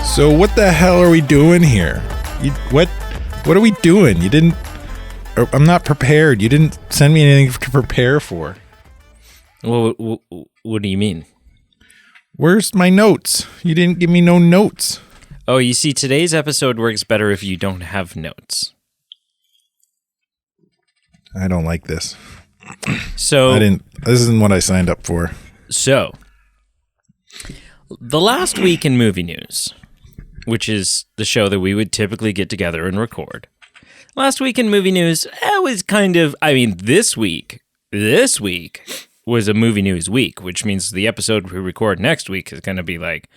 So what the hell are we doing here? What are we doing? I'm not prepared. You didn't send me anything to prepare for. Well, what do you mean? Where's my notes? You didn't give me no notes. Oh, you see, today's episode works better if you don't have notes. I don't like this. So this isn't what I signed up for. So, the last week in movie news, which is the show that we would typically get together and record. Last week in movie news, it was this week was a movie news week, which means the episode we record next week is going to be like,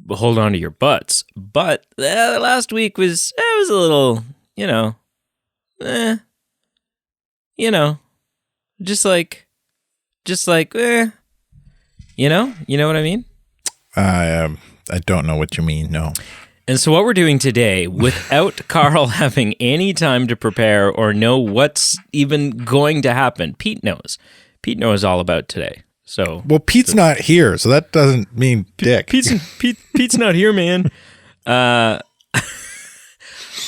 hold on to your butts. But last week was a little, just like, you know what I mean? I don't know what you mean, no. And so what we're doing today, without Carl having any time to prepare or know what's even going to happen, Pete knows. Pete knows all about today. So Pete's not here, so that doesn't mean dick. Pete's not here, man. A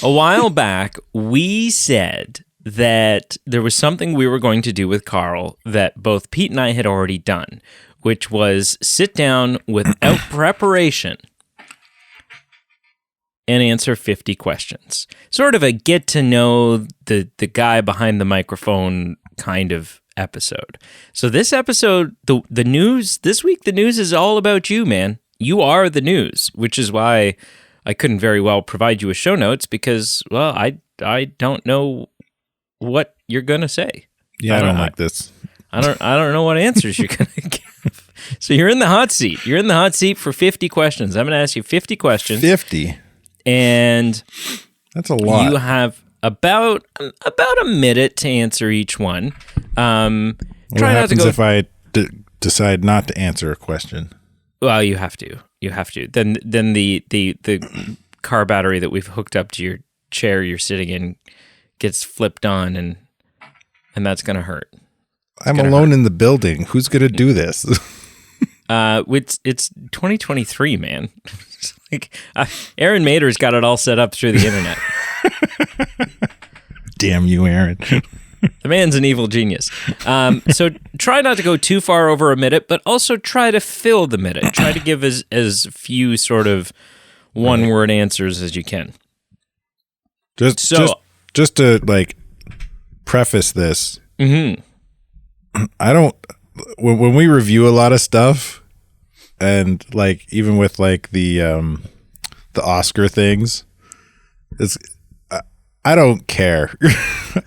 while back, we said that there was something we were going to do with Carl that both Pete and I had already done, which was sit down without preparation and answer 50 questions. Sort of a get to know the guy behind the microphone kind of episode. So this episode, the news, this week the news is all about you, man. You are the news, which is why I couldn't very well provide you with show notes because, well, I don't know what you're going to say. Yeah, I don't like this. I don't know what answers you're going to give. So you're in the hot seat. You're in the hot seat for 50 questions. I'm going to ask you 50 questions. 50? And that's a lot. You have about a minute to answer each one. What happens if I decide not to answer a question? Well, you have to. Then the car battery that we've hooked up to your chair you're sitting in gets flipped on, and that's going to hurt. I'm alone in the building. Who's going to do this? It's 2023, man. It's like Aaron Mader's got it all set up through the internet. Damn you, Aaron. The man's an evil genius. So try not to go too far over a minute, but also try to fill the minute. Try to give as few sort of one-word answers as you can. Just to like preface this. Mm-hmm. I don't. When we review a lot of stuff, and like even with like the Oscar things, I don't care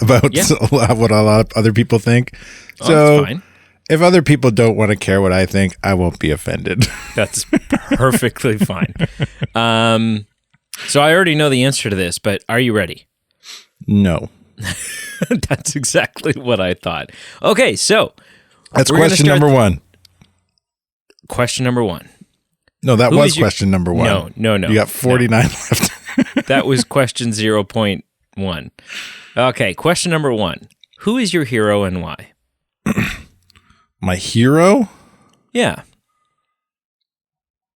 about what a lot of other people think. So that's fine. If other people don't want to care what I think, I won't be offended. That's perfectly fine. So I already know the answer to this, but are you ready? No. That's exactly what I thought. Okay, so that's question number one. Question number one. No, that was question number one. No. You got 49 left. That was question 0.1. Okay, question number one. Who is your hero and why? My hero? Yeah.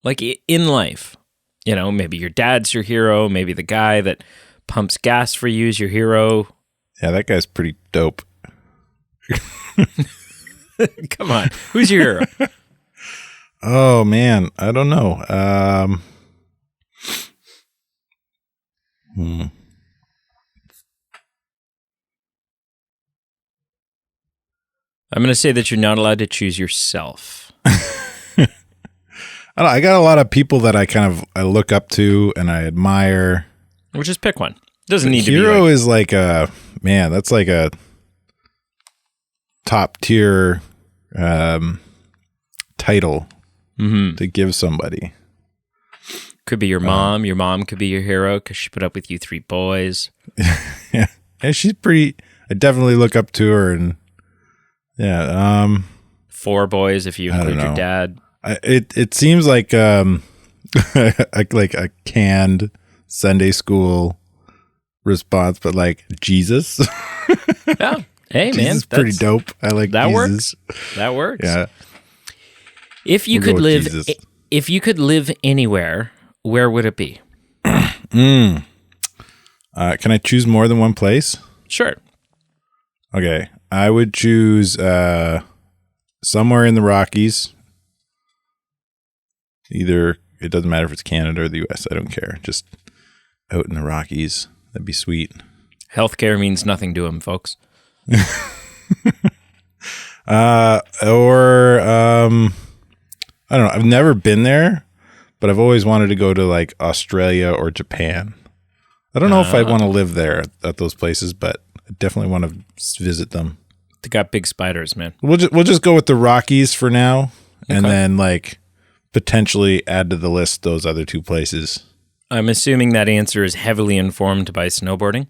Like in life. Maybe your dad's your hero. Maybe the guy that pumps gas for you is your hero. Yeah, that guy's pretty dope. Come on. Who's your hero? Oh, man. I don't know. I'm going to say that you're not allowed to choose yourself. I got a lot of people that I look up to and I admire. Well, just pick one. Doesn't need to be. Hero is like that's like a top tier title to give somebody. Could be your mom. Your mom could be your hero because she put up with you 3 boys. Yeah, she's pretty. I definitely look up to her, and 4 boys if you include your dad. It seems like like a canned Sunday school response, but like Jesus. Yeah. Hey, Jesus man, is pretty dope. I like that. Jesus. That works. Yeah. If you could live anywhere, where would it be? Can I choose more than one place? Sure. Okay. I would choose somewhere in the Rockies. Either, it doesn't matter if it's Canada or the US. I don't care. Just out in the Rockies. That'd be sweet. Healthcare means nothing to him, folks. Or I don't know. I've never been there, but I've always wanted to go to like Australia or Japan. I don't know if I'd want to live there at those places, but I definitely want to visit them. They got big spiders, man. We'll just go with the Rockies for now, and then like potentially add to the list those other two places. I'm assuming that answer is heavily informed by snowboarding.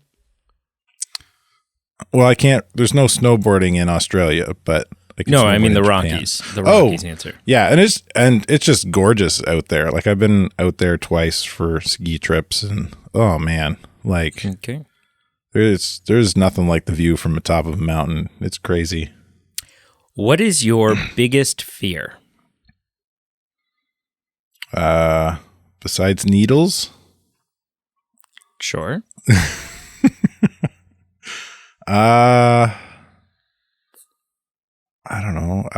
Well, I can't. There's no snowboarding in Australia, but I mean the Rockies. The Rockies answer. Yeah, and it's just gorgeous out there. Like I've been out there twice for ski trips, and oh man, like there's nothing like the view from the top of a mountain. It's crazy. What is your biggest fear? Besides needles? Sure. I don't know.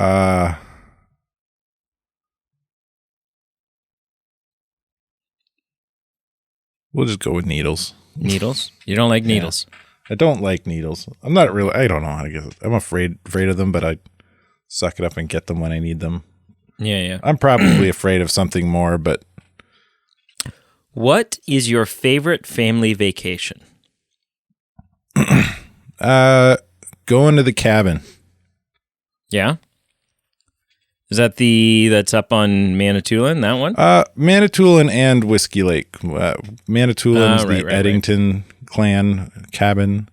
We'll just go with needles. Needles? You don't like needles? I don't like needles. I'm not really. I don't know how to get. I'm afraid of them, but I suck it up and get them when I need them. Yeah. I'm probably afraid of something more, but. What is your favorite family vacation? Going to the cabin. Yeah. Is that that's up on Manitoulin, that one? Manitoulin and Whiskey Lake. Manitoulin's the Eddington clan cabin.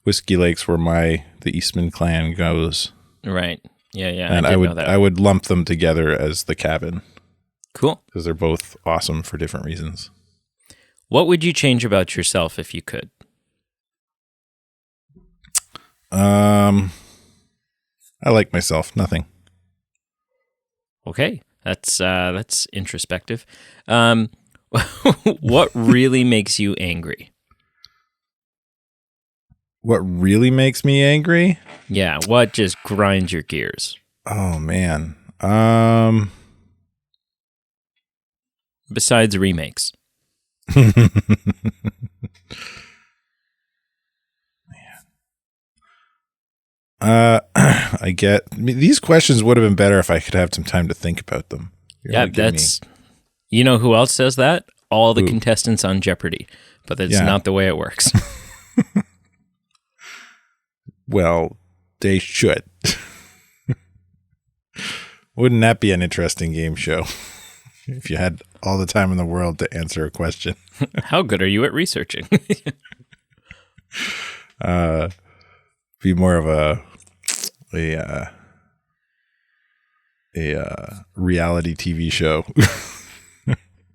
Whiskey Lake's where the Eastman clan goes. Right. Yeah. And I would lump them together as the cabin. Cool. Because they're both awesome for different reasons. What would you change about yourself if you could? I like myself. Nothing. Okay, that's introspective. What really makes you angry? What really makes me angry? Yeah, what just grinds your gears? Oh man. Besides remakes. These questions would have been better if I could have some time to think about them. You know who else says that? All the contestants on Jeopardy, but that's not the way it works. Well, they should. Wouldn't that be an interesting game show if you had all the time in the world to answer a question? How good are you at researching? Be more of a reality TV show.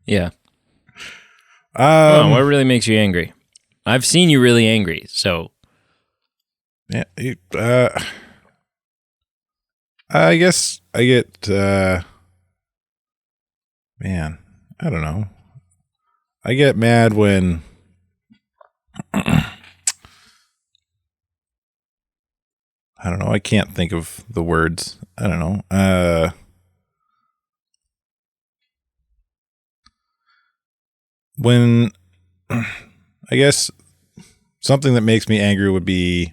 Yeah. What really makes you angry? I've seen you really angry, so. Yeah. I guess I get. Man, I don't know. I get mad when. I don't know. I can't think of the words. I don't know. When I guess something that makes me angry would be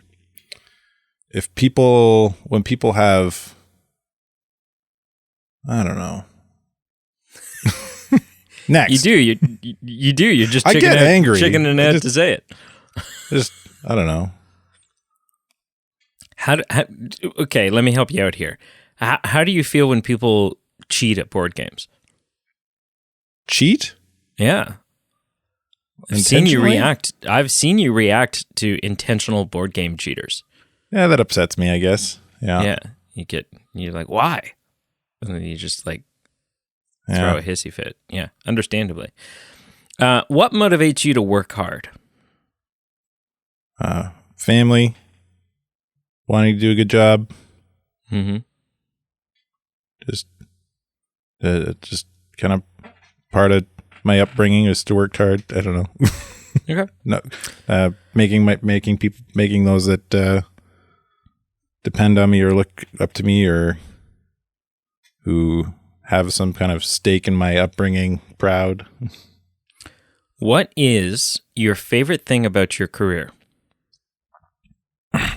when people have, I don't know. Next. You do. You're just I get angry. Chicken and egg to say it. I don't know. Okay, let me help you out here. How do you feel when people cheat at board games? Cheat? Yeah. I've seen you react to intentional board game cheaters. Yeah, that upsets me, I guess. Yeah. Yeah. You're like, why? And then you just like throw a hissy fit. Yeah, understandably. What motivates you to work hard? Family. Wanting to do a good job. Mm-hmm. Just kind of part of my upbringing is to work hard. I don't know. Okay. No, making those that depend on me or look up to me or who have some kind of stake in my upbringing proud. What is your favorite thing about your career?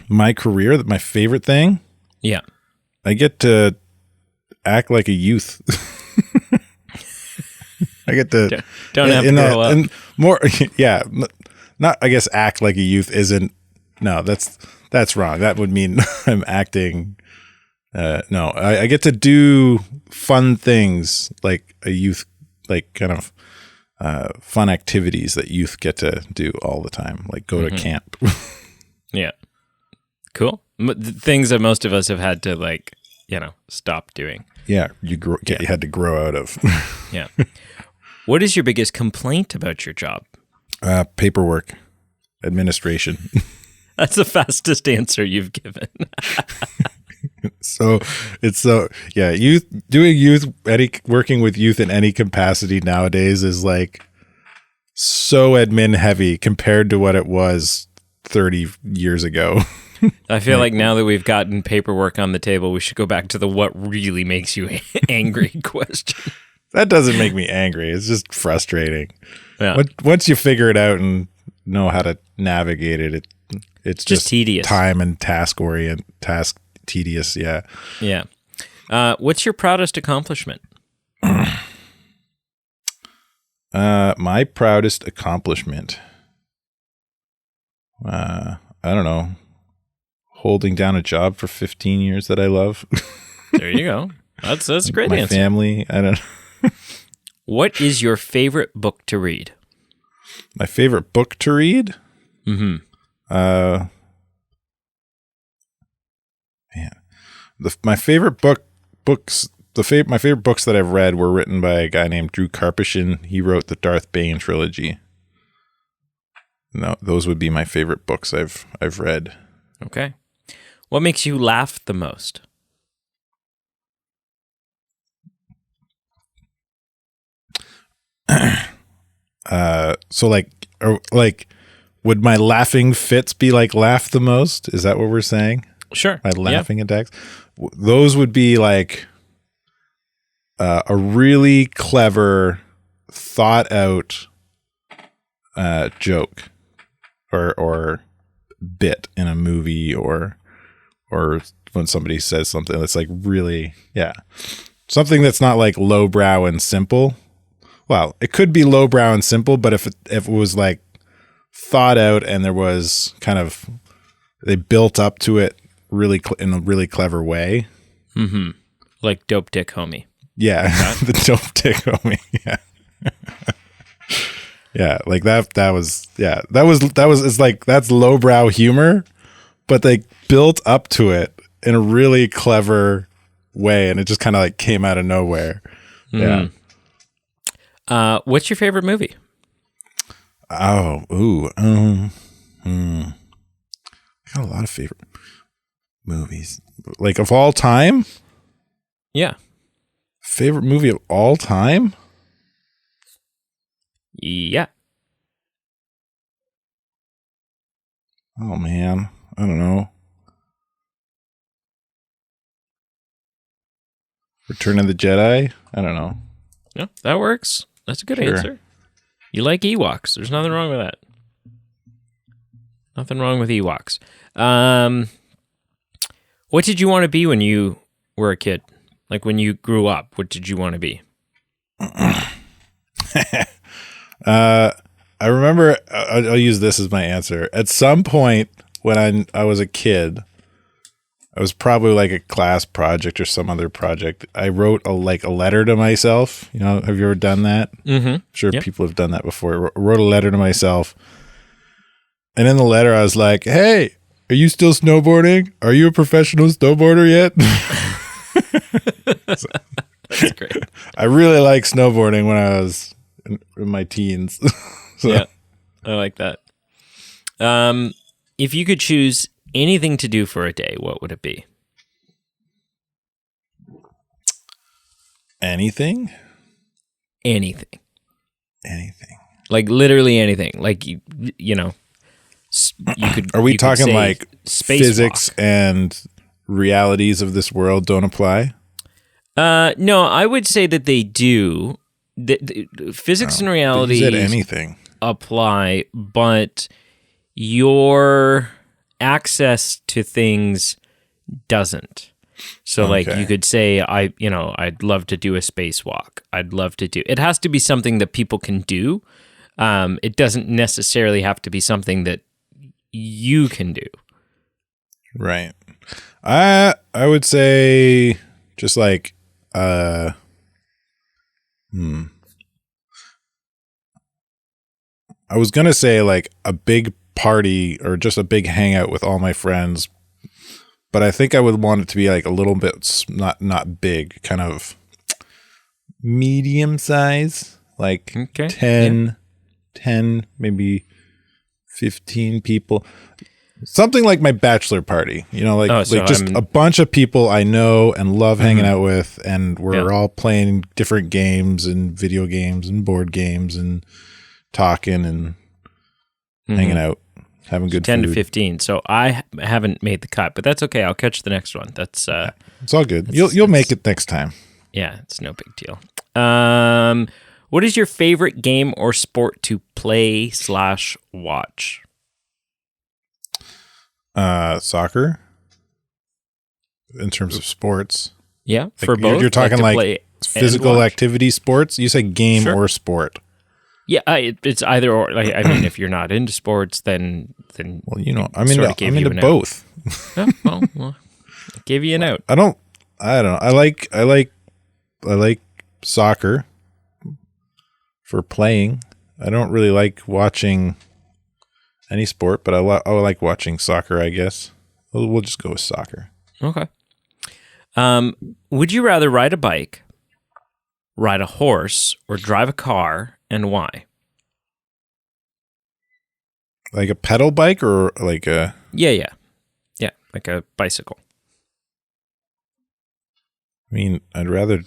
My career, my favorite thing? Yeah. I get to act like a youth. I get to don't have to grow up. And more, yeah. Not, I guess, act like a youth isn't. No, that's wrong. That would mean I'm acting. No, I get to do fun things like a youth, like kind of fun activities that youth get to do all the time, like go to camp. Yeah. Cool. Things that most of us have had to stop doing. Yeah, you had to grow out of. Yeah. What is your biggest complaint about your job? Paperwork, administration. That's the fastest answer you've given. So working with youth in any capacity nowadays is like so admin heavy compared to what it was 30 years ago. I feel like now that we've gotten paperwork on the table, we should go back to the what really makes you angry question. That doesn't make me angry. It's just frustrating. Yeah. Once you figure it out and know how to navigate it, it's just tedious. Time and task tedious. Yeah. Yeah. What's your proudest accomplishment? My proudest accomplishment. I don't know. Holding down a job for 15 years that I love. There you go. That's a great answer. My family. I don't know. What is your favorite book to read? My favorite book to read? Mm-hmm. My favorite books that I've read were written by a guy named Drew Karpyshyn. He wrote the Darth Bane trilogy. No, those would be my favorite books I've read. Okay. What makes you laugh the most? Would my laughing fits be like laugh the most? Is that what we're saying? Sure. My laughing attacks? Those would be like a really clever, thought out joke or bit in a movie or when somebody says something that's like really, something that's not like lowbrow and simple. Well, it could be lowbrow and simple, but if it was like thought out and there was kind of, they built up to it really in a really clever way. Mm-hmm. Like Dope Dick Homie. Yeah, the Dope Dick Homie. Yeah, yeah, like that was it's like that's lowbrow humor, but they built up to it in a really clever way, and it just kind of like came out of nowhere. Mm. Yeah. What's your favorite movie? I got a lot of favorite movies, like of all time. Yeah. Favorite movie of all time? Yeah. Oh man, I don't know. Return of the Jedi? I don't know. Yeah, that works. That's a good answer. You like Ewoks. There's nothing wrong with that. Nothing wrong with Ewoks. What did you want to be when you were a kid? Like when you grew up, what did you want to be? I remember, I'll use this as my answer. At some point when I was a kid, I was probably like a class project or some other project. I wrote a letter to myself. You know, have you ever done that? Mm-hmm. I'm sure people have done that before. I wrote a letter to myself. And in the letter, I was like, hey, are you still snowboarding? Are you a professional snowboarder yet? That's great. I really like snowboarding when I was in my teens. So. Yeah, I like that. If you could choose anything to do for a day, what would it be? Anything? Anything. Anything. Like literally anything. Like you know, you could. Are we you could talking say like physics and realities of this world don't apply? No, I would say that they do. Physics and reality You said anything. apply, but your access to things doesn't. So like you could say I'd love to do a spacewalk. I'd love to do. It has to be something that people can do. It doesn't necessarily have to be something that you can do. Right. I would say just like I was gonna say like a big party or just a big hangout with all my friends, but I think I would want it to be like a little bit not big, kind of medium size, like 10, maybe 15 people. Something like my bachelor party, like just a bunch of people I know and love hanging out with, and we're all playing different games and video games and board games and talking and hanging out, having good 10 food. to 15. So I haven't made the cut, but that's okay. I'll catch the next one. That's it's all good. You'll make it next time. Yeah, it's no big deal. What is your favorite game or sport to play/watch? Soccer. In terms of sports. Yeah, like for both. You're talking like physical activity sports. You say game or sport. Yeah, it's either or. Like, I mean, if you're not into sports, then well, I'm into both. Well, I gave you an out. I don't. I like soccer for playing. I don't really like watching any sport, but I like watching soccer, I guess. We'll just go with soccer. Okay. Would you rather ride a bike, ride a horse, or drive a car, and why? Like a pedal bike or like a... Yeah, like a bicycle. I mean, I'd rather...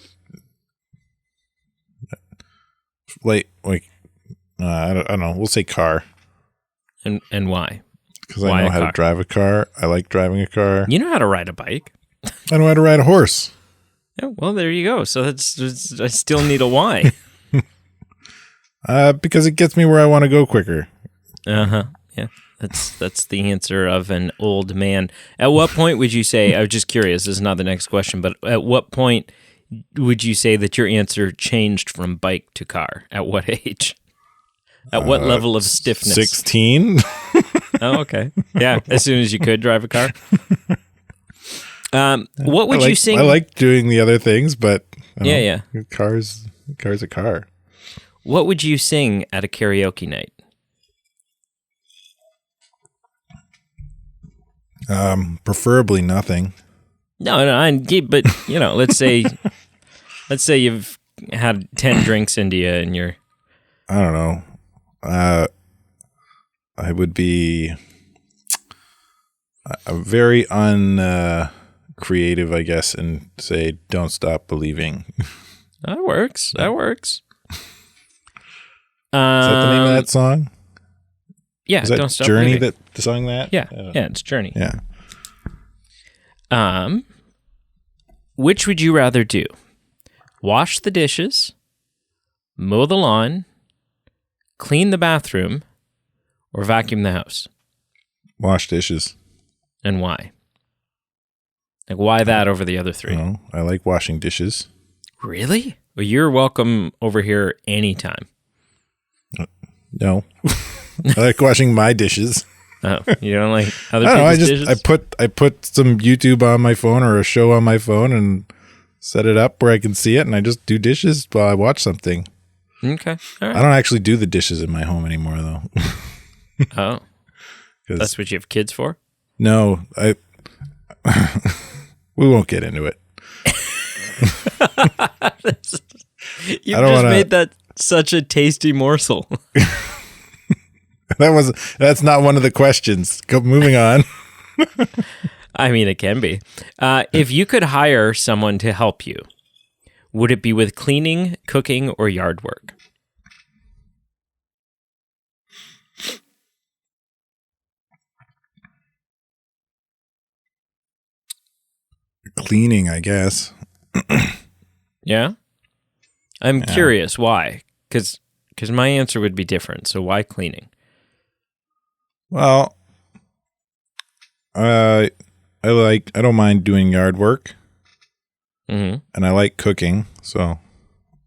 I don't know. We'll say car. And why? Because I know how to drive a car. I like driving a car. You know how to ride a bike. I know how to ride a horse. Yeah, well, there you go. So I still need a why. Because it gets me where I want to go quicker. Yeah, that's the answer of an old man. At what point would you say? I was just curious. This is not the next question, but at what point would you say that your answer changed from bike to car? At what age? At what level of stiffness? 16. Oh, okay. Yeah, as soon as you could drive a car. What would you sing? I like doing the other things, but yeah. Car's a car. What would you sing at a karaoke night? Preferably nothing. No, but let's say you've had 10 drinks into you and you're... I don't know. I would be very uncreative, I guess, and say "Don't Stop Believing." That works. Is that the name of that song? Yeah, is that Don't Stop Journey Believing. that sung that? Yeah, it's Journey. Yeah. Which would you rather do? Wash the dishes, mow the lawn, clean the bathroom, or vacuum the house? Wash dishes. And why? Like, why that over the other three? No, I like washing dishes. Really? Well, you're welcome over here anytime. No. I like washing my dishes. Oh, you don't like other people's dishes? I put some YouTube on my phone or a show on my phone and set it up where I can see it, and I just do dishes while I watch something. Okay. All right. I don't actually do the dishes in my home anymore, though. Oh. That's what you have kids for? No, we won't get into it. You just made that such a tasty morsel. That's not one of the questions. Moving on. I mean, it can be. If you could hire someone to help you, would it be with cleaning, cooking, or yard work? cleaning, I guess. Yeah? I'm curious why. Because my answer would be different. So why cleaning? Well, I don't mind doing yard work. Mm-hmm. And I like cooking, so.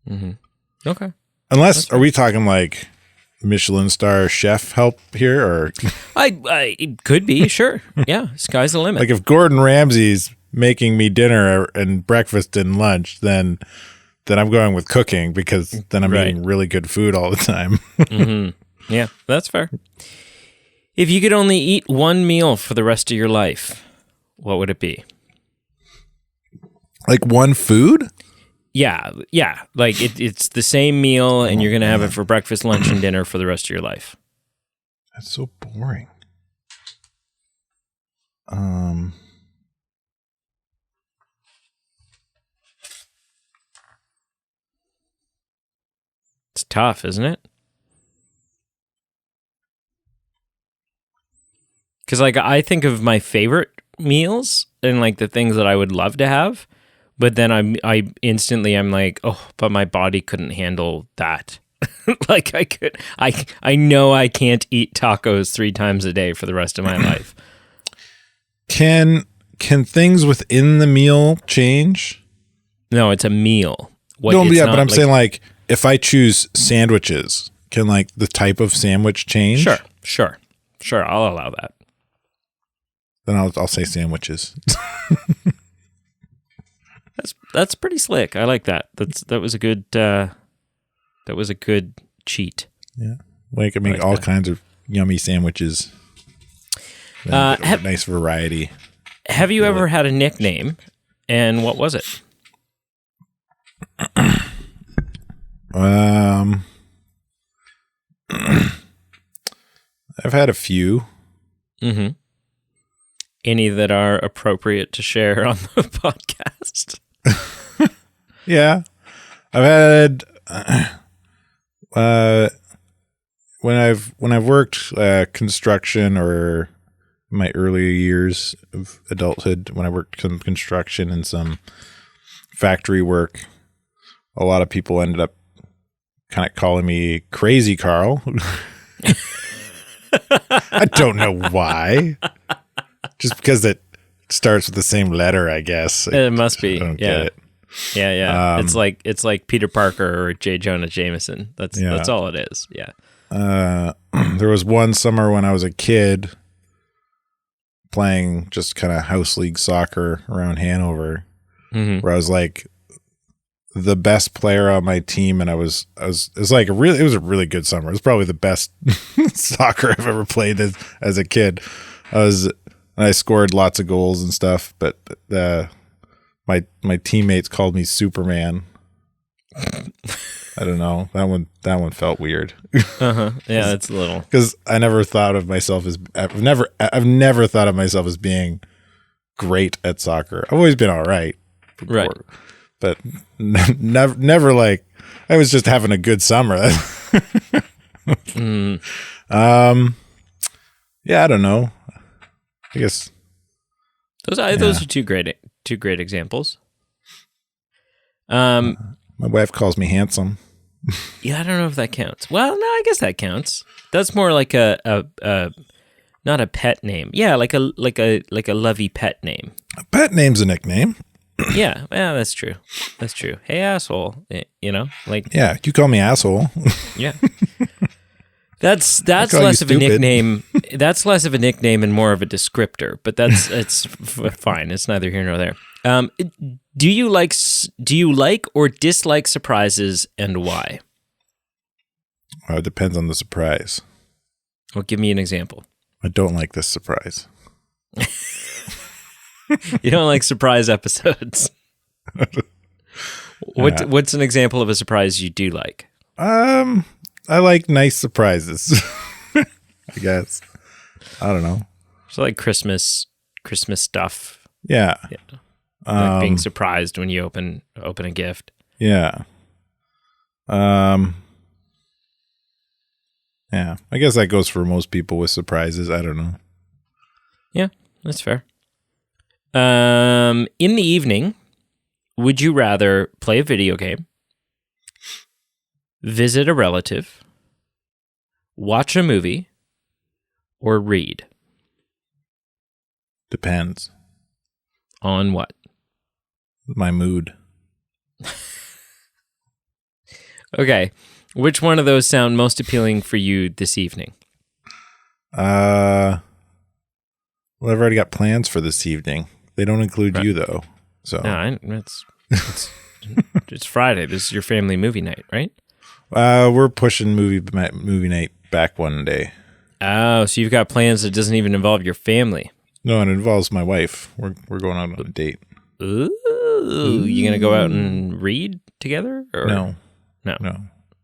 Mm-hmm. Okay. Unless, are we talking like Michelin star chef help here, or I it could be, sure. Yeah, sky's the limit. like if Gordon Ramsay's making me dinner and breakfast and lunch, then I'm going with cooking, because then I'm eating really good food all the time. Mm-hmm. Yeah, that's fair. If you could only eat one meal for the rest of your life, what would it be? Like one food? Yeah. Like it's the same meal, and you're gonna have it for breakfast, lunch, and dinner for the rest of your life. That's so boring. It's tough, isn't it? Because like I think of my favorite meals and like the things that I would love to have, but then I'm like, oh, but my body couldn't handle that. Like I know I can't eat tacos 3 times a day for the rest of my life. Can things within the meal change? No, it's a meal. But I'm saying, like, if I choose sandwiches, can like the type of sandwich change? Sure. I'll allow that. Then I'll say sandwiches. That's pretty slick. I like that. That was a good cheat. Yeah, like I can make all kinds of yummy sandwiches. Nice variety. Have you ever had a nickname, and what was it? I've had a few. Mm-hmm. Any that are appropriate to share on the podcast? Yeah, I've had when I've worked construction, or my earlier years of adulthood, when I worked some construction and some factory work, a lot of people ended up kind of calling me Crazy Carl. I don't know why. Just because it starts with the same letter, I guess. It must be. I don't get it. Yeah. It's like Peter Parker or J. Jonah Jameson. That's all it is. Yeah. There was one summer when I was a kid playing just kind of house league soccer around Hanover, where I was like the best player on my team, and it was a really good summer. It was probably the best soccer I've ever played as a kid. I scored lots of goals and stuff, but my teammates called me Superman. I don't know. That one felt weird. Yeah, it's a little, because I never thought of myself as I've never thought of myself as being great at soccer. I've always been all right, right? But never like I was just having a good summer. Yeah, I don't know. I guess those are two great examples. My wife calls me handsome. Yeah, I don't know if that counts. Well, no, I guess that counts. That's more like a not a pet name. Yeah, like a lovey pet name. A pet name's a nickname. Yeah, that's true. That's true. Hey, asshole. You know, like, yeah, you call me asshole. Yeah. That's less of a nickname. That's less of a nickname and more of a descriptor. But it's fine. It's neither here nor there. Do you like or dislike surprises, and why? It depends on the surprise. Well, give me an example. I don't like this surprise. You don't like surprise episodes. What's an example of a surprise you do like? I like nice surprises. I guess. I don't know. So like Christmas stuff. Yeah. Like being surprised when you open a gift. Yeah. Yeah. I guess that goes for most people with surprises. I don't know. Yeah, that's fair. In the evening, would you rather play a video game, visit a relative, watch a movie, or read? Depends. On what? My mood. Okay. Which one of those sound most appealing for you this evening? Well, I've already got plans for this evening. They don't include you, though. So No, it's Friday. This is your family movie night, right? we're pushing movie night back one day. Oh, so you've got plans that doesn't even involve your family. No, it involves my wife. We're going out on a date. Ooh. You gonna go out and read together? Or? No.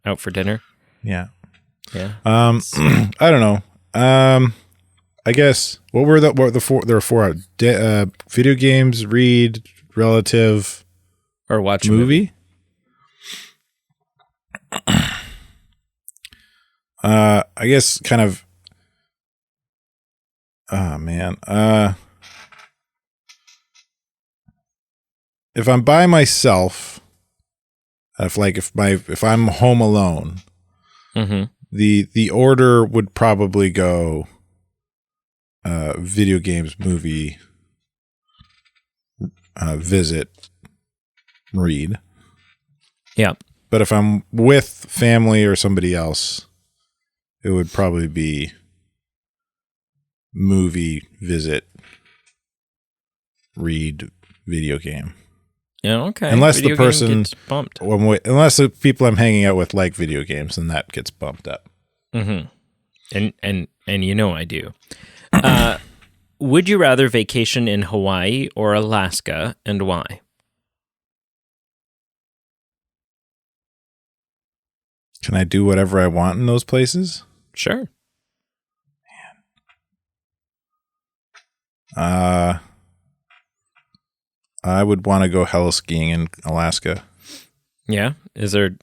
Out for dinner? Yeah. Yeah. I don't know. I guess what were the four? There were four. Video games, read, relative, or watch a movie. I guess kind of. Oh man. If I'm by myself, if I'm home alone, mm-hmm. the order would probably go video games, movie, visit, read. Yeah. But if I'm with family or somebody else, it would probably be movie, visit, read, video game. Yeah, okay. Unless video the person gets bumped. Unless the people I'm hanging out with like video games, then that gets bumped up. Mm-hmm. And you know I do. Would you rather vacation in Hawaii or Alaska, and why? Can I do whatever I want in those places? Sure. I would want to go heli skiing in Alaska. Yeah. Is there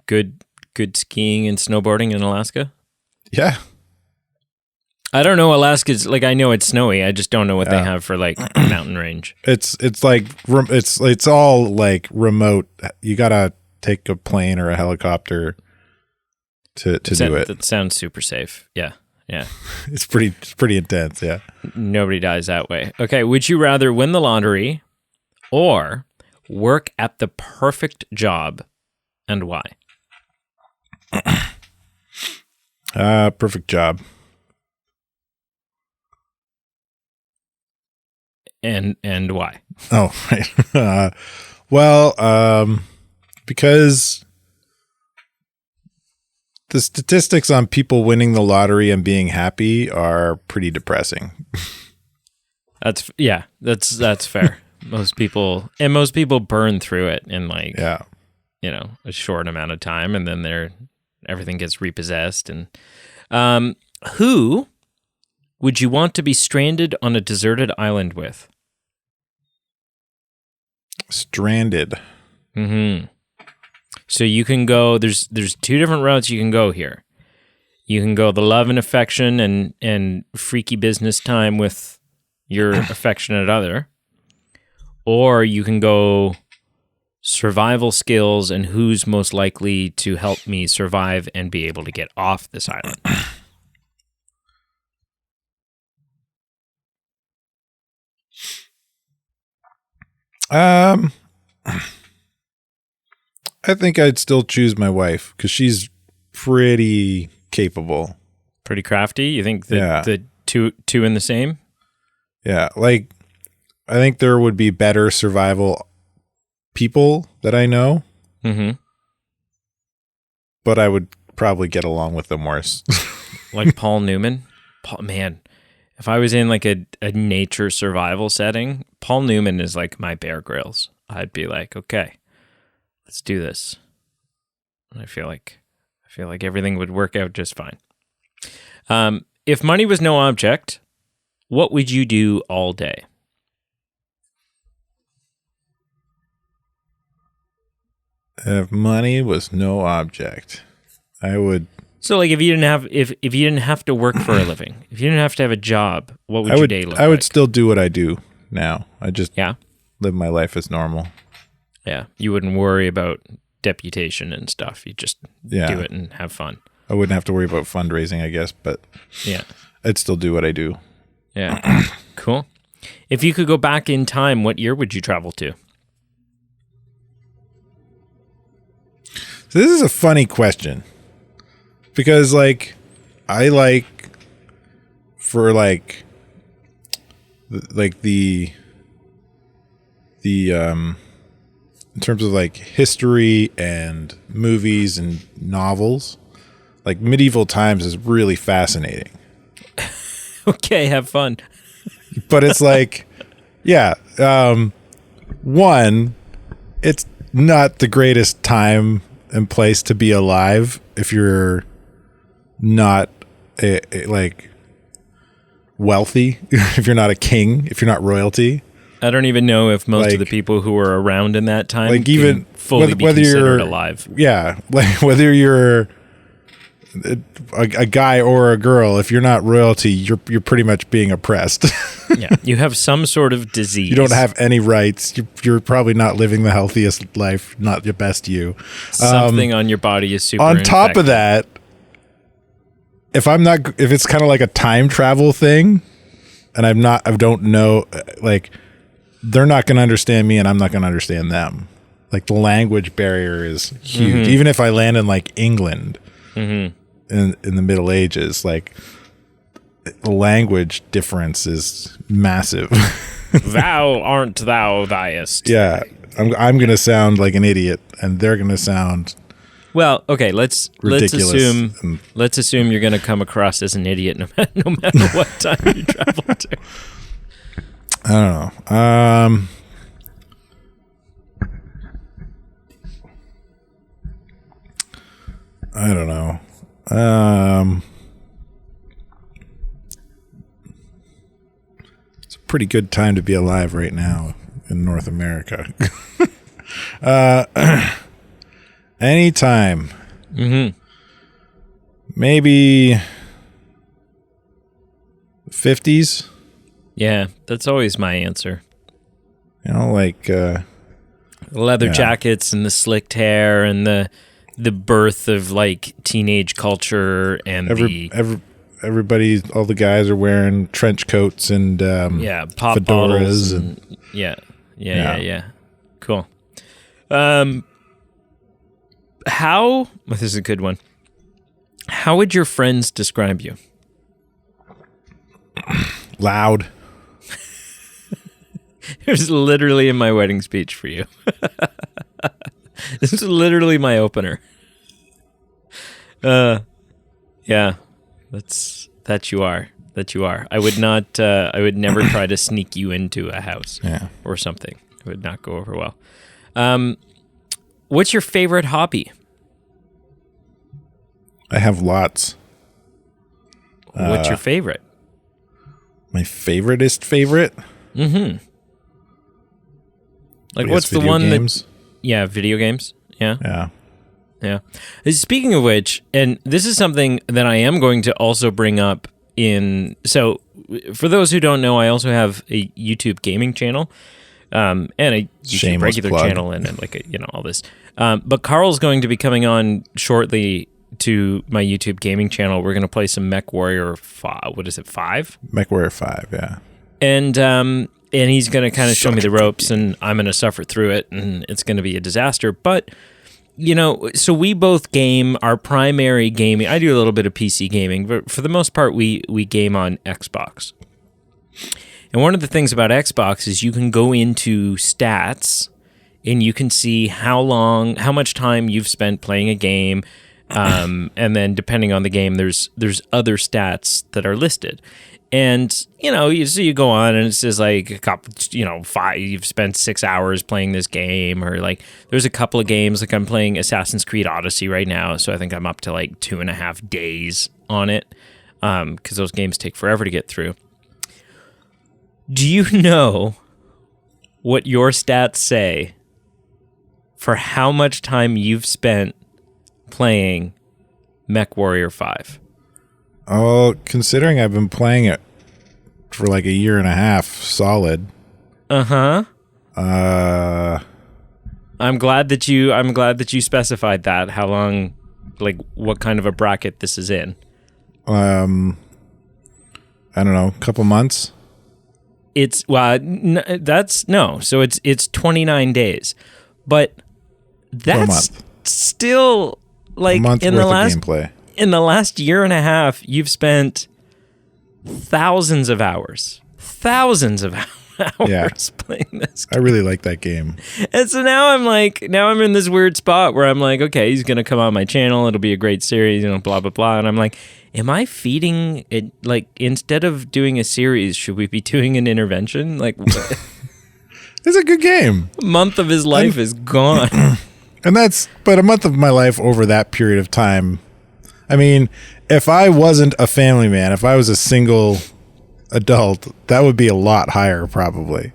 good skiing and snowboarding in Alaska? Yeah. I don't know. Alaska's like, I know it's snowy. I just don't know what they have for like mountain range. It's all like remote. You gotta take a plane or a helicopter to do it. That sounds super safe. Yeah. Yeah. It's pretty intense. Yeah. Nobody dies that way. Okay. Would you rather win the lottery or work at the perfect job, and why? Perfect job. And why? Oh, right. Because the statistics on people winning the lottery and being happy are pretty depressing. That's fair. Most people burn through it in like a short amount of time, and then everything gets repossessed. And who would you want to be stranded on a deserted island with? Stranded. Mm-hmm. So you can go. There's two different routes you can go here. You can go the love and affection and freaky business time with your affectionate other, or you can go survival skills and who's most likely to help me survive and be able to get off this island. I think I'd still choose my wife because she's pretty capable. Pretty crafty? You think the two in the same? Yeah, like I think there would be better survival people that I know. Mm-hmm. But I would probably get along with them worse. Like Paul Newman? Man, if I was in like a nature survival setting, Paul Newman is like my Bear Grylls. I'd be like, okay, let's do this. And I feel like everything would work out just fine. If money was no object, what would you do all day? If money was no object, I would. So, like, if you didn't have to work for a living, if you didn't have to have a job, what would your day look like? I would still do what I do. now. I just Yeah. live my life as normal. Yeah. You wouldn't worry about deputation and stuff. You just do it and have fun. I wouldn't have to worry about fundraising, I guess, but Yeah. I'd still do what I do. Yeah. Cool. If you could go back in time, what year would you travel to? So this is a funny question because like I like for like the in terms of like history and movies and novels, like medieval times is really fascinating. Okay, have fun. But it's like, yeah, one, it's not the greatest time and place to be alive if you're not like wealthy, if you're not a king, if you're not royalty. I don't even know if most of the people who were around in that time like even fully be considered alive. Yeah, like whether you're a guy or a girl, if you're not royalty, you're pretty much being oppressed. Yeah, you have some sort of disease. You don't have any rights. You're probably not living the healthiest life, not your best you. Something on your body is super On top of that, if it's kind of like a time travel thing, and I don't know, like they're not going to understand me and I'm not going to understand them. Like the language barrier is huge. Mm-hmm. Even if I land in like England in the Middle Ages, like the language difference is massive. Thou art thou thyest. Yeah. I'm going to sound like an idiot and they're going to sound well, okay, let's assume you're going to come across as an idiot no matter what time you travel to. I don't know. I don't know. It's a pretty good time to be alive right now in North America. Anytime. Mm-hmm. Maybe 50s. Yeah, that's always my answer. You know, like leather jackets and the slicked hair and the birth of like teenage culture and everybody, all the guys are wearing trench coats and pop fedoras bottles and yeah. Cool. This is a good one. How would your friends describe you? Loud. It was literally in my wedding speech for you. This is literally my opener. Yeah, that you are. I would not. I would never try to sneak you into a house or something. It would not go over well. What's your favorite hobby? I have lots. What's your favorite? My favoriteest favorite? Mm-hmm. Like, what's the one games? Video games. Yeah. Speaking of which, and this is something that I am going to also bring up so for those who don't know, I also have a YouTube gaming channel, and a YouTube regular channel and all this. But Carl's going to be coming on shortly to my YouTube gaming channel. We're going to play some Mech Warrior 5. What is it, 5? Mech Warrior 5, yeah. And he's going to kind of show me the ropes, and I'm going to suffer through it, and it's going to be a disaster. But, so we both game. Our primary gaming, I do a little bit of PC gaming, but for the most part, we game on Xbox. And one of the things about Xbox is you can go into stats, and you can see how much time you've spent playing a game, and then depending on the game, there's other stats that are listed. And, so you go on and it says like a couple, 5, you've spent 6 hours playing this game, or like there's a couple of games, like I'm playing Assassin's Creed Odyssey right now. So I think I'm up to like 2.5 days on it. Cause those games take forever to get through. Do you know what your stats say for how much time you've spent playing Mech Warrior 5? Oh, considering I've been playing it for like a year and a half solid, Uh-huh. Uh, I'm glad that you specified that. How long, like, what kind of a bracket this is in. I don't know, a couple months. It's so it's 29 days, but that's still like a month in worth the last of gameplay. In the last year and a half, you've spent thousands of hours playing this game. I really like that game. And so now I'm in this weird spot where I'm like, okay, he's going to come on my channel. It'll be a great series, blah, blah, blah. And I'm like, am I feeding it? Like, instead of doing a series, should we be doing an intervention? Like, It's a good game. a month of his life is gone. But a month of my life over that period of time. I mean, if I wasn't a family man, if I was a single adult, that would be a lot higher, probably.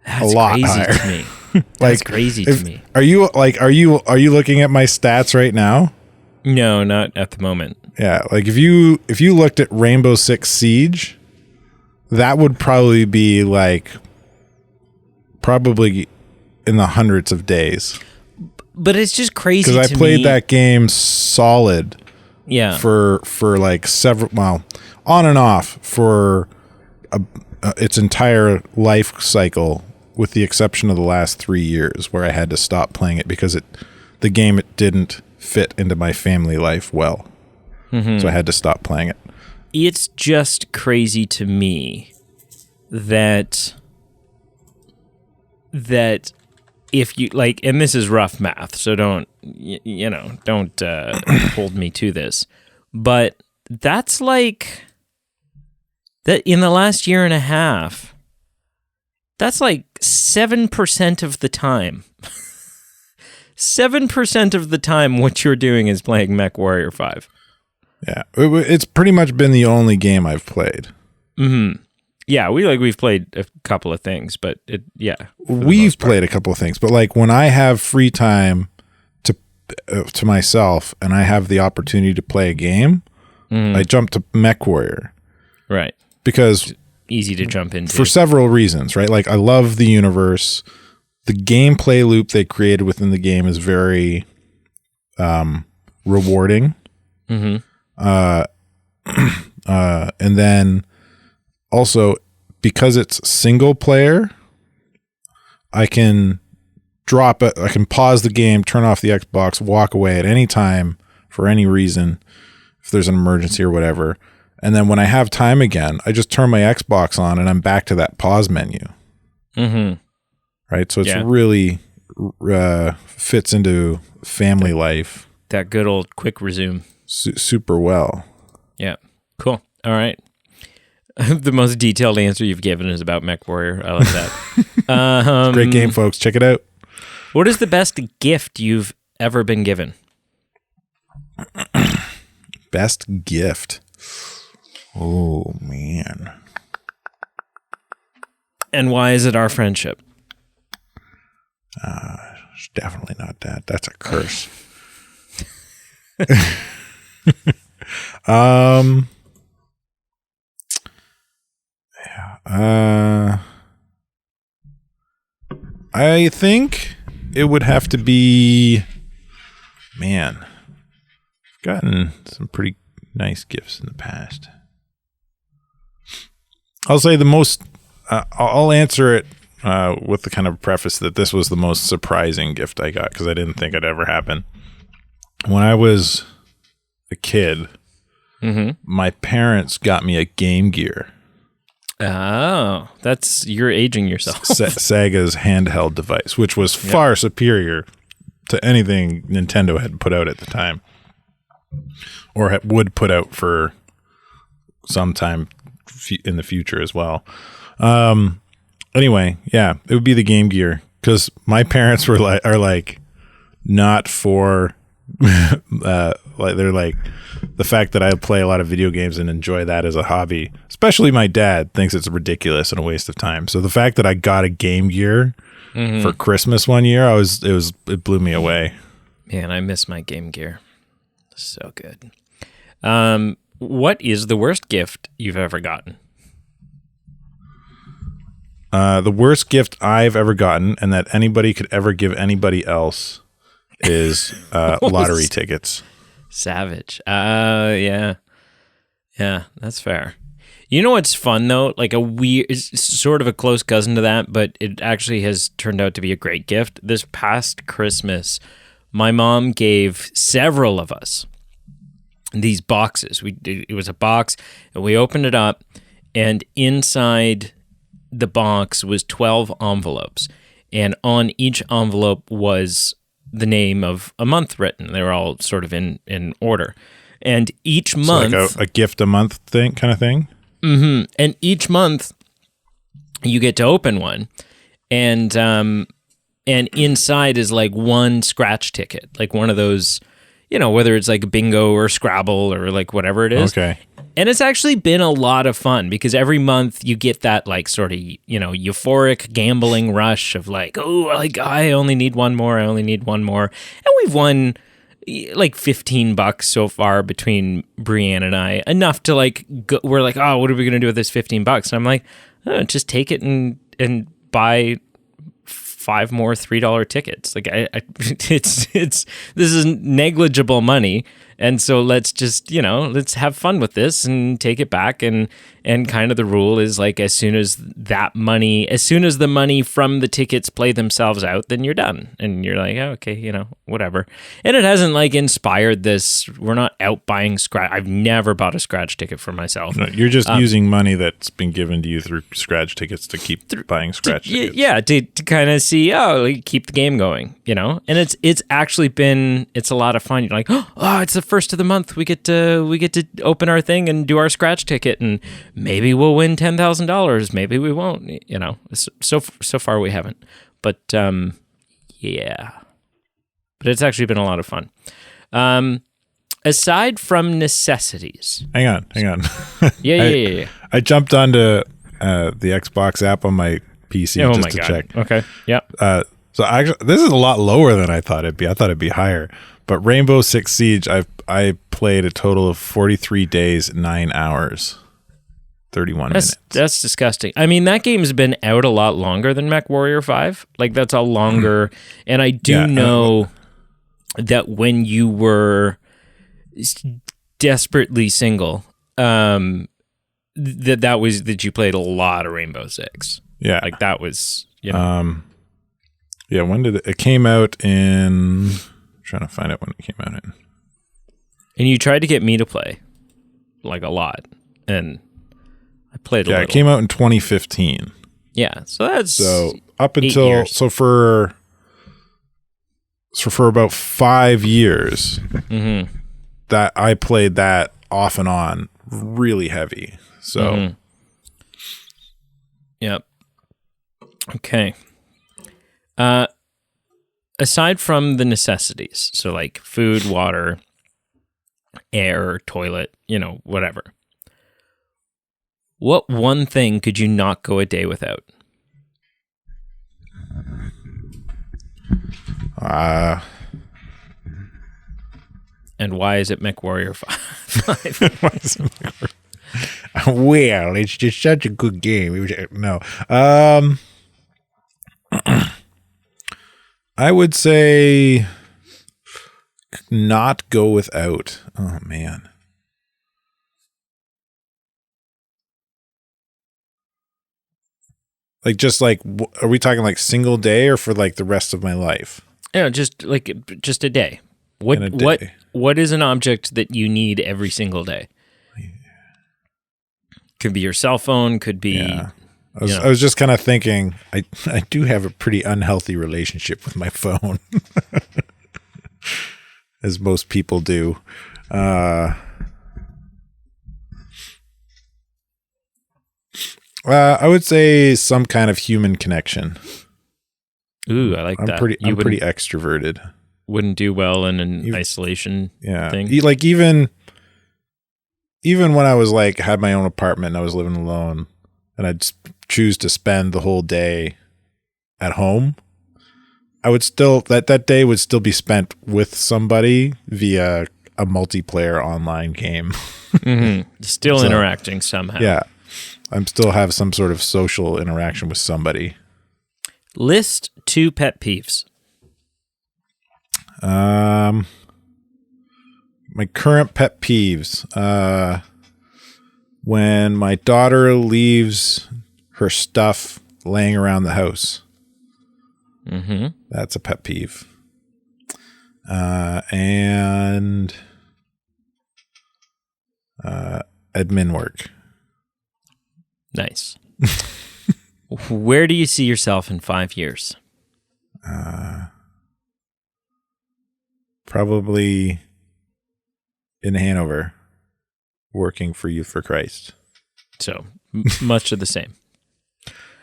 That's a lot crazy higher. to me. That's crazy to me. Are you looking at my stats right now? No, not at the moment. Yeah, like if you looked at Rainbow Six Siege, that would probably be probably in the hundreds of days. But it's just crazy to me. Because I played that game solid. Yeah. For like on and off for its entire life cycle, with the exception of the last 3 years where I had to stop playing it because the game didn't fit into my family life well. Mm-hmm. So I had to stop playing it. It's just crazy to me that if you and this is rough math, so don't hold me to this, but that's like that in the last year and a half, that's like 7% of the time. 7% of the time what you're doing is playing MechWarrior 5. Yeah, it's pretty much been the only game I've played. Mm-hmm. Yeah, we've played a couple of things, but we've played a couple of things, but like when I have free time to myself and I have the opportunity to play a game, I jump to MechWarrior, right? Because it's easy to jump into for several reasons, right? Like I love the universe, the gameplay loop they created within the game is very rewarding, and then. Also, because it's single player, I can drop it. I can pause the game, turn off the Xbox, walk away at any time for any reason, if there's an emergency or whatever. And then when I have time again, I just turn my Xbox on and I'm back to that pause menu. Mm-hmm. Right? So it's really fits into family life. That good old quick resume. Super well. Yeah. Cool. All right. The most detailed answer you've given is about MechWarrior. I like that. Great game, folks. Check it out. What is the best gift you've ever been given? Best gift. Oh, man. And why is it our friendship? It's definitely not that. That's a curse. I think it would have to be, man, I've gotten some pretty nice gifts in the past. I'll say the most, I'll answer it with the kind of preface that this was the most surprising gift I got because I didn't think it'd ever happen. When I was a kid, my parents got me a Game Gear. Oh, you're aging yourself. Sega's handheld device, which was far superior to anything Nintendo had put out at the time, or would put out for some time in the future as well. Anyway, yeah, it would be the Game Gear because my parents are like not for they're like the fact that I play a lot of video games and enjoy that as a hobby, especially my dad thinks it's ridiculous and a waste of time. So the fact that I got a Game Gear for Christmas one year, it blew me away. Man, I miss my Game Gear. So good. What is the worst gift you've ever gotten? The worst gift I've ever gotten, and that anybody could ever give anybody else, is lottery tickets. Savage. Yeah, that's fair. You know what's fun though? Like it's sort of a close cousin to that, but it actually has turned out to be a great gift. This past Christmas, my mom gave several of us these boxes. It was a box, and we opened it up, and inside the box was 12 envelopes, and on each envelope was the name of a month written. They were all sort of in order, and each month, like a gift a month thing, kind of thing. Mm-hmm. And each month, you get to open one, and inside is like one scratch ticket, like one of those, whether it's like bingo or Scrabble or like whatever it is. Okay. And it's actually been a lot of fun because every month you get that like sort of, euphoric gambling rush of like, oh, like I only need one more. I only need one more. And we've won like $15 so far between Brianne and I, enough to like, we're like, oh, what are we going to do with this $15? And I'm like, oh, just take it and buy 5 more $3 tickets. Like this is negligible money. And so let's just, let's have fun with this and take it back. And kind of the rule is like, as soon as the money from the tickets play themselves out, then you're done. And you're like, oh, okay, whatever. And it hasn't like inspired this. We're not out buying scratch. I've never bought a scratch ticket for myself. No, you're just using money that's been given to you through scratch tickets to keep buying scratch tickets. Yeah, to kind of see, like, keep the game going, And it's actually been, it's a lot of fun. You're like, oh, it's the first of the month. We get to open our thing and do our scratch ticket, and maybe we'll win $10,000. Maybe we won't. So far we haven't. But yeah. But it's actually been a lot of fun. Aside from necessities. Hang on. Yeah. I jumped onto the Xbox app on my PC just to check. Okay. Yeah. So actually, this is a lot lower than I thought it'd be. I thought it'd be higher. But Rainbow Six Siege, I played a total of 43 days, 9 hours, 31 minutes. That's disgusting. I mean, that game's been out a lot longer than MechWarrior 5. Like, that's a longer... And I do know that when you were desperately single, that you played a lot of Rainbow Six. Yeah. Like, that was, Yeah, when did it came out in... Trying to find out when it came out in. And you tried to get me to play, like, a lot, and I played a little. Yeah, it came out in 2015. Yeah, so that's up until 8 years. So for about 5 years, that I played that off and on, really heavy. So, Yep. Okay. Aside from the necessities, so like food, water, air, toilet, whatever, what one thing could you not go a day without? And why is it MechWarrior 5? Well, it's just such a good game. No. I would say not go without. Oh, man. Like, just like, are we talking like single day or for like the rest of my life? Yeah, just a day. What is an object that you need every single day? Could be your cell phone, could be... Yeah. I was just kind of thinking, I do have a pretty unhealthy relationship with my phone, as most people do. I would say some kind of human connection. Ooh, I like that. I'm pretty extroverted. Wouldn't do well in an isolation thing. Like even when I was like had my own apartment and I was living alone, and I'd choose to spend the whole day at home, I would still that day would still be spent with somebody via a multiplayer online game. Still interacting somehow. Yeah. I'm still have some sort of social interaction with somebody. List 2 pet peeves. My current pet peeves. When my daughter leaves her stuff laying around the house. Mm-hmm. That's a pet peeve. And admin work. Nice. Where do you see yourself in 5 years? Probably in Hanover, working for Youth for Christ. So, much of the same.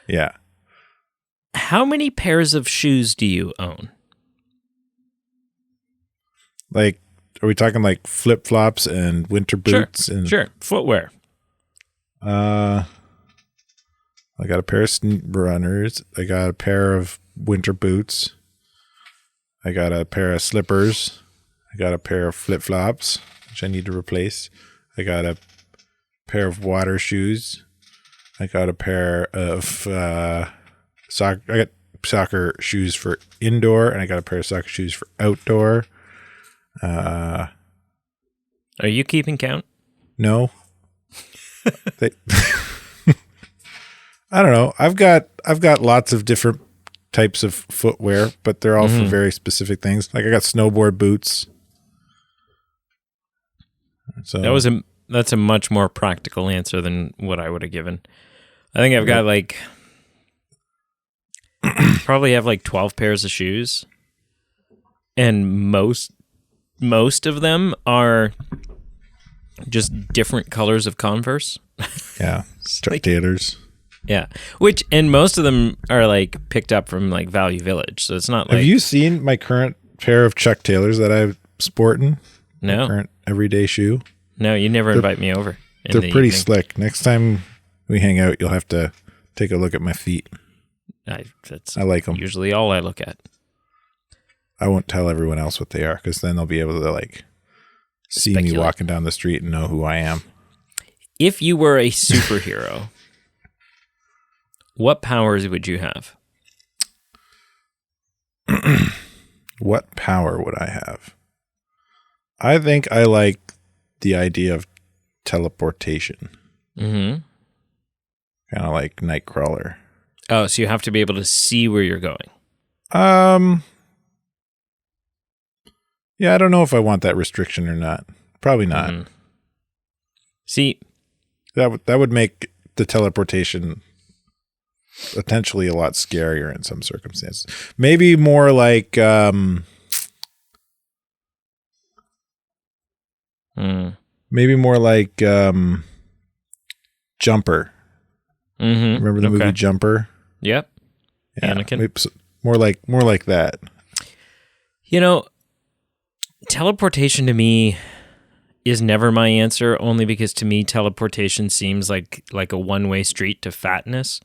Yeah. How many pairs of shoes do you own? Like, are we talking like flip-flops and winter boots? Sure. Footwear. I got a pair of runners. I got a pair of winter boots. I got a pair of slippers. I got a pair of flip-flops, which I need to replace. I got a pair of water shoes. I got a pair of soccer. I got soccer shoes for indoor, and I got a pair of soccer shoes for outdoor. Are you keeping count? No. I don't know. I've got lots of different types of footwear, but they're all for very specific things. Like I got snowboard boots. So that's a much more practical answer than what I would have given. I think I've got probably have like 12 pairs of shoes, and most of them are just different colors of Converse. Yeah, Chuck Taylors. Yeah, and most of them are like picked up from like Value Village, so it's not like. Have you seen my current pair of Chuck Taylors that I'm sporting? No. My current everyday shoe. No, you never invite me over. They're pretty slick. Next time we hang out, you'll have to take a look at my feet. I like them. Usually all I look at. I won't tell everyone else what they are, because then they'll be able to like see me walking down the street and know who I am. If you were a superhero, what powers would you have? What power would I have? I think I like the idea of teleportation. Mm-hmm. Kind of like Nightcrawler. Oh, so you have to be able to see where you're going. Yeah, I don't know if I want that restriction or not. Probably not. Mm-hmm. See, that would make the teleportation potentially a lot scarier in some circumstances. Maybe more like maybe more like Jumper. Mm-hmm. Remember the movie Jumper? Yep. Yeah, Anakin. More like that. You know, teleportation to me is never my answer, only because to me teleportation seems like a one-way street to fatness.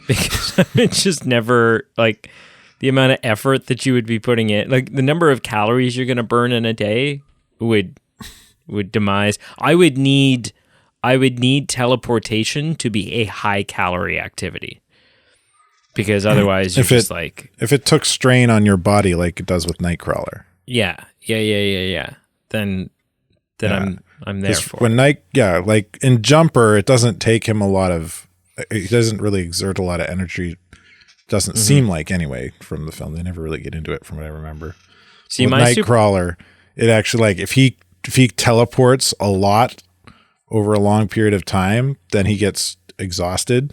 Because it's just never like the amount of effort that you would be putting in, like the number of calories you're going to burn in a day would demise. I would need teleportation to be a high calorie activity, because otherwise you're just like, if it took strain on your body like it does with Nightcrawler. Yeah. Then I'm there for when like in Jumper, it doesn't take him he doesn't really exert a lot of energy. Doesn't seem like, anyway, from the film. They never really get into it from what I remember. See, with Nightcrawler, it actually, like, if he teleports a lot over a long period of time, then he gets exhausted.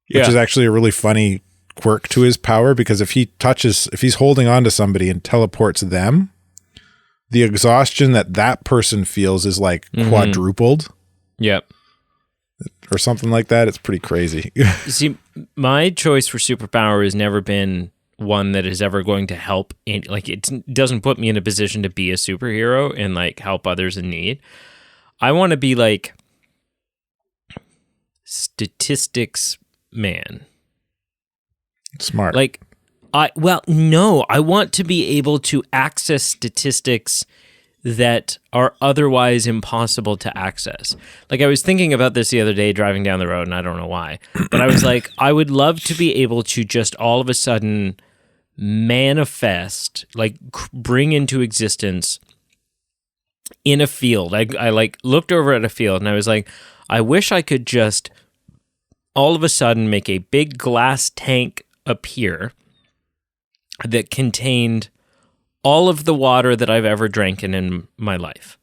Yeah. Which is actually a really funny quirk to his power, because if he's holding on to somebody and teleports them, the exhaustion that person feels is like quadrupled. Yep. Or something like that. It's pretty crazy. See, my choice for superpower has never been one that is ever going to help. Like, it doesn't put me in a position to be a superhero and like help others in need. I want to be like statistics man. Smart. Like, I want to be able to access statistics that are otherwise impossible to access. Like, I was thinking about this the other day driving down the road, and I don't know why, but I was like, I would love to be able to just all of a sudden manifest, like bring into existence in a field. I like looked over at a field and I was like, I wish I could just all of a sudden make a big glass tank appear that contained all of the water that I've ever drank in my life,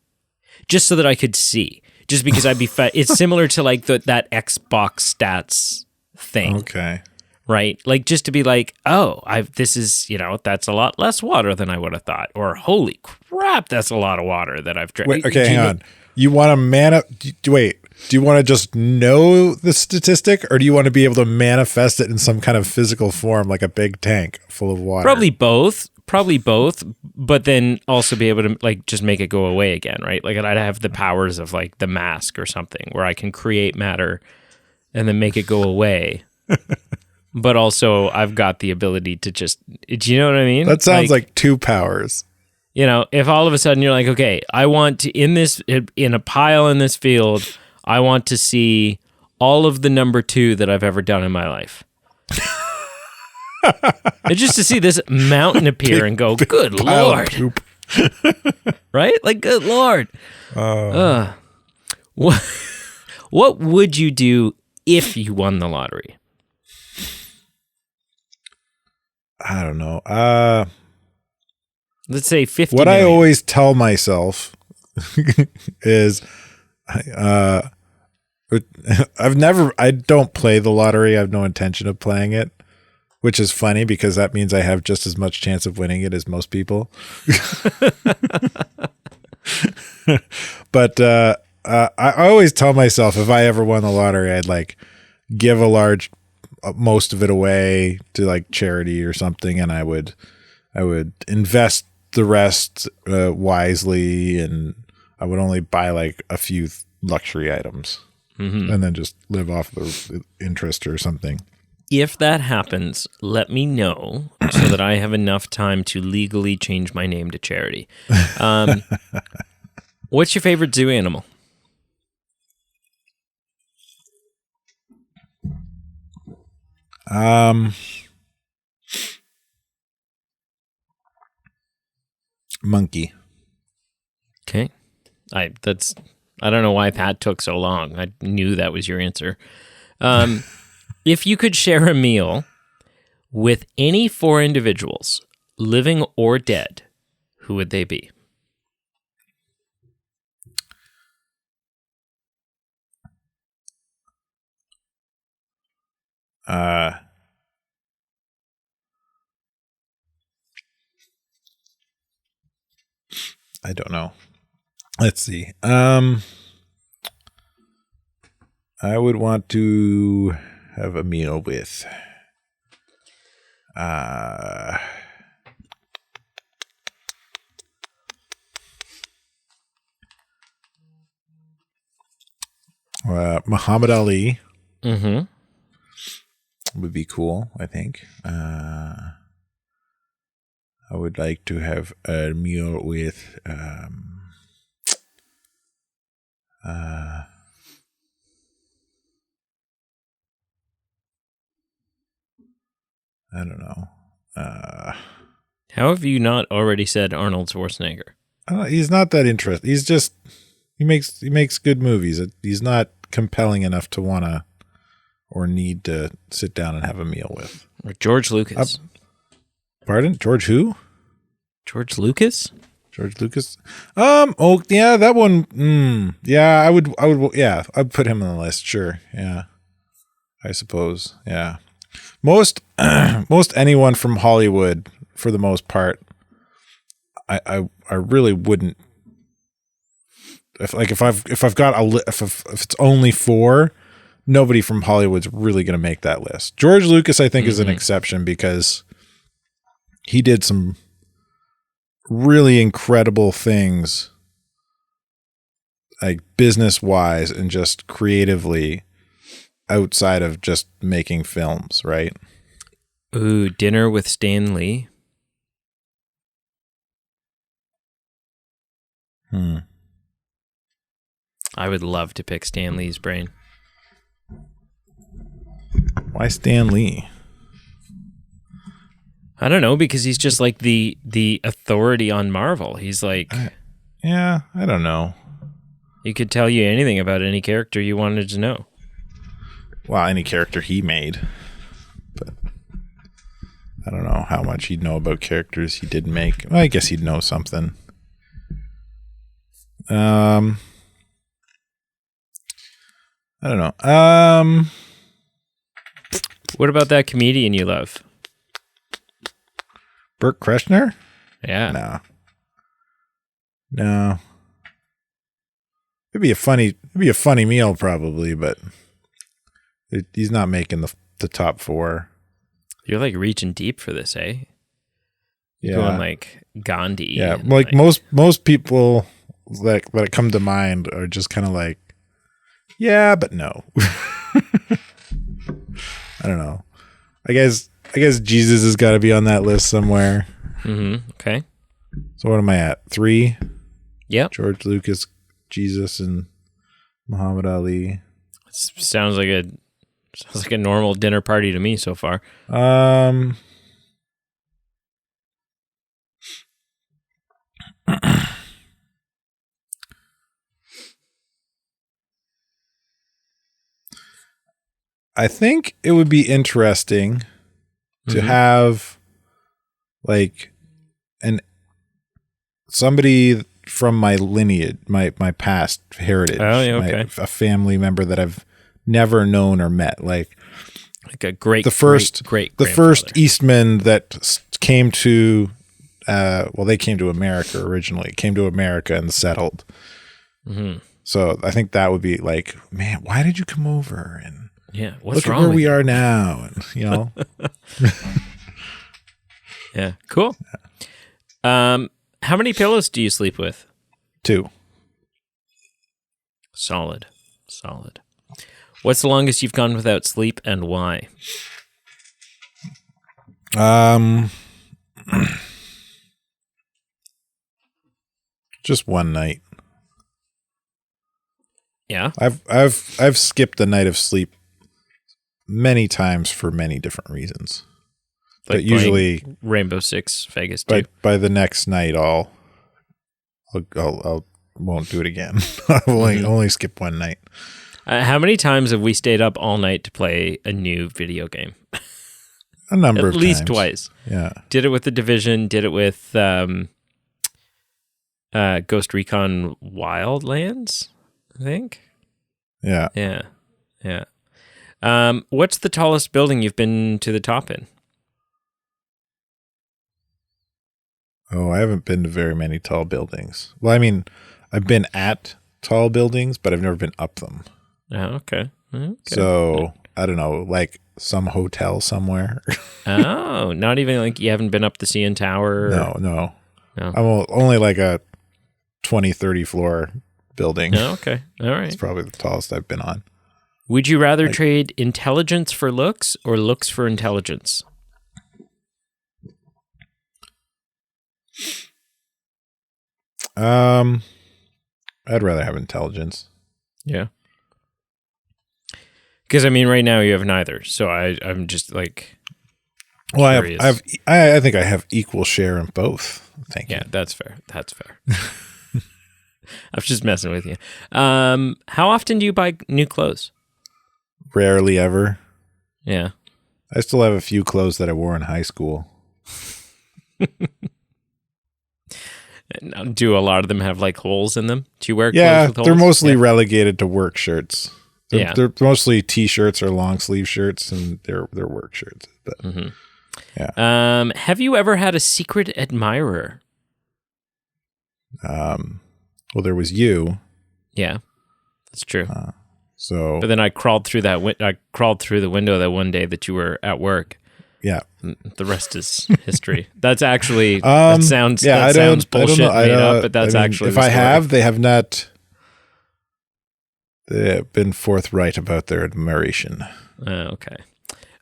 just so that I could see. Just because I'd be it's similar to like that Xbox stats thing. Okay. Right? Like just to be like, oh, this is, that's a lot less water than I would have thought. Or holy crap, that's a lot of water that I've drank. Wait, okay, hang on. You want to wait, do you want to just know the statistic, or do you want to be able to manifest it in some kind of physical form, like a big tank full of water? Probably both, but then also be able to like just make it go away again, right? Like I'd have the powers of like the mask or something where I can create matter and then make it go away. But also I've got the ability to just, do you know what I mean? That sounds like two powers. If all of a sudden you're like, okay, I want to, in a pile in this field, I want to see all of the number 2 that I've ever done in my life. And just to see this mountain appear and go, good Lord. Right? Like, good Lord. What would you do if you won the lottery? I don't know. Let's say 50 What million. I always tell myself is I don't play the lottery. I have no intention of playing it, which is funny because that means I have just as much chance of winning it as most people. But I always tell myself if I ever won the lottery, I'd like give most of it away to like charity or something, and I would invest the rest wisely, and I would only buy like a few luxury items, and then just live off the interest or something. If that happens, let me know so that I have enough time to legally change my name to Charity. What's your favorite zoo animal? Monkey. Okay. I don't know why that took so long. I knew that was your answer. If you could share a meal with any 4 individuals, living or dead, who would they be? I don't know. Let's see. I would want to have a meal with Muhammad Ali. Mm-hmm. Would be cool, I think. I would like to have a meal with I don't know. How have you not already said Arnold Schwarzenegger? He's not that interesting. He's just he makes good movies. He's not compelling enough to wanna or need to sit down and have a meal with. Or George Lucas. Pardon? George who? George Lucas? George Lucas? Oh yeah, that one. Yeah, I would yeah, I'd put him on the list, sure. Yeah. I suppose. Yeah. Most anyone from Hollywood, for the most part, I really wouldn't. If it's only 4, nobody from Hollywood's really going to make that list. George Lucas, I think, is an exception because he did some really incredible things, like business wise and just creatively, outside of just making films, right? Ooh, Dinner with Stan Lee. I would love to pick Stan Lee's brain. Why Stan Lee? I don't know, because he's just like the authority on Marvel. He's like... I don't know. He could tell you anything about any character you wanted to know. Well, any character he made. But I don't know how much he'd know about characters he did make. Well, I guess he'd know something. I don't know. What about that comedian you love? Burt Kreischer? Yeah. No. It'd be a funny meal probably, but he's not making the top 4. You're like reaching deep for this, eh? Yeah. Going like Gandhi. Yeah, like most people that come to mind are just kind of like, yeah, but no. I don't know. I guess Jesus has got to be on that list somewhere. Mm-hmm. Okay. So what am I at? 3? Yep. George Lucas, Jesus, and Muhammad Ali. Sounds like a normal dinner party to me so far. I think it would be interesting to have like somebody from my lineage, my past heritage, a family member that I've never known or met, like a great the first Eastman that came to they came to America originally, came to America and settled. Mm-hmm. So I think that would be like, man, why did you come over? And what's look wrong at where we you? are now, and Yeah, cool. How many pillows do you sleep with? 2. Solid. What's the longest you've gone without sleep, and why? Just one night. Yeah, I've skipped a night of sleep many times for many different reasons. like but usually Rainbow Six Vegas 2. by the next night I'll won't do it again. I'll only skip one night. How many times have we stayed up all night to play a new video game? A number of times. At least twice. Yeah. Did it with The Division, did it with Ghost Recon Wildlands, I think. Yeah. Yeah. What's the tallest building you've been to the top in? Oh, I haven't been to very many tall buildings. Well, I mean, I've been at tall buildings, but I've never been up them. Oh, okay. So, I don't know, like some hotel somewhere. Oh, not even like you haven't been up the CN Tower? No. I'm only like a 20, 30 floor building. Oh, okay. All right. It's probably the tallest I've been on. Would you rather trade intelligence for looks or looks for intelligence? I'd rather have intelligence. Yeah. Because I mean, right now you have neither, so I'm just like. Well, I think I have equal share in both. Thank you. Yeah, that's fair. I was just messing with you. How often do you buy new clothes? Rarely ever. Yeah. I still have a few clothes that I wore in high school. Do a lot of them have like holes in them? Do you wear clothes with holes? They're mostly relegated to work shirts. They're mostly t-shirts or long sleeve shirts, and they're work shirts. But yeah. Have you ever had a secret admirer? Well, there was you. Yeah, that's true. But then I crawled through the window that one day that you were at work. Yeah. The rest is history. That's actually that sounds bullshit made up, but that's actually if I have, they have not. They have been forthright about their admiration. Okay.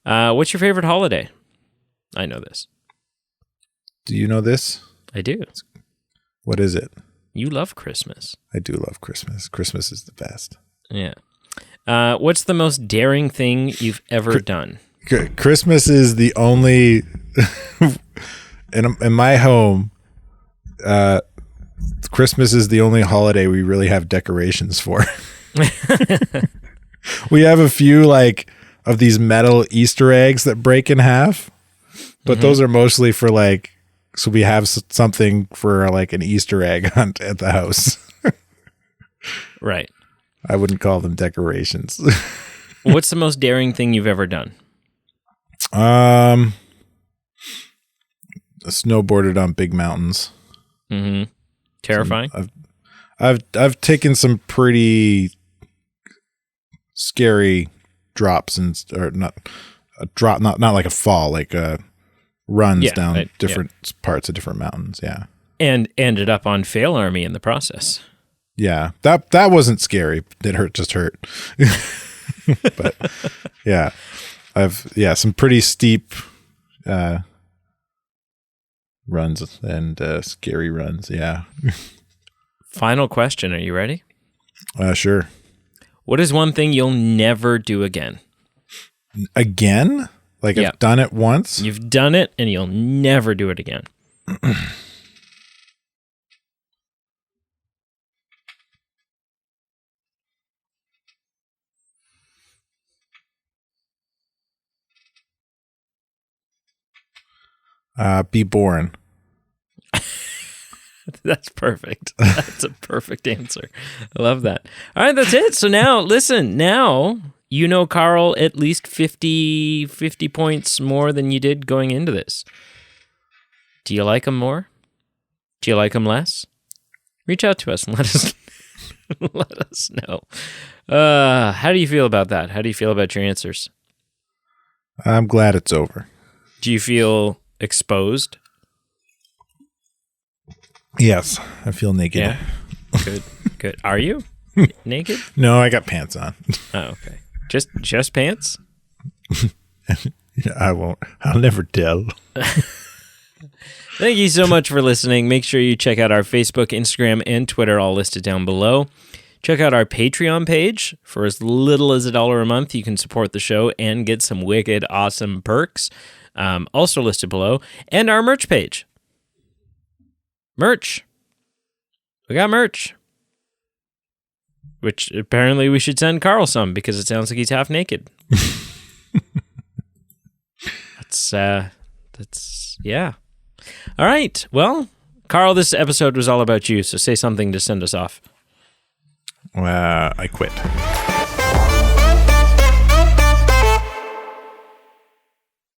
What's your favorite holiday? I know this. Do you know this? I do. What is it? You love Christmas. I do love Christmas. Christmas is the best. Yeah. What's the most daring thing you've ever done? Christmas is the only in my home. Christmas is the only holiday we really have decorations for. We have a few like of these metal Easter eggs that break in half, but those are mostly for like, so we have something for like an Easter egg hunt at the house. Right. I wouldn't call them decorations. What's the most daring thing you've ever done? Snowboarded on big mountains. Mm-hmm. Terrifying. I've taken some pretty scary drops not like a fall, like runs down different parts of different mountains. Yeah, and ended up on Fail Army in the process. Yeah, that wasn't scary. It just hurt. But yeah, I've some pretty steep runs and scary runs. Yeah. Final question. Are you ready? Sure. What is one thing you'll never do again? Again? Like I've done it once? You've done it and you'll never do it again. Be born. That's perfect. That's a perfect answer. I love that. All right, that's it. So now, listen, now you know Carl at least 50 points more than you did going into this. Do you like him more? Do you like him less? Reach out to us and let us know. How do you feel about that? How do you feel about your answers? I'm glad it's over. Do you feel exposed? Yes, I feel naked. Yeah. Good. Are you naked? No, I got pants on. Oh, okay. Just pants? I won't. I'll never tell. Thank you so much for listening. Make sure you check out our Facebook, Instagram, and Twitter, all listed down below. Check out our Patreon page. For as little as $1 a month, you can support the show and get some wicked awesome perks, also listed below. And our merch page. Merch. We got merch. Which apparently we should send Carl some because it sounds like he's half naked. That's yeah. All right. Well, Carl, this episode was all about you, so say something to send us off. I quit.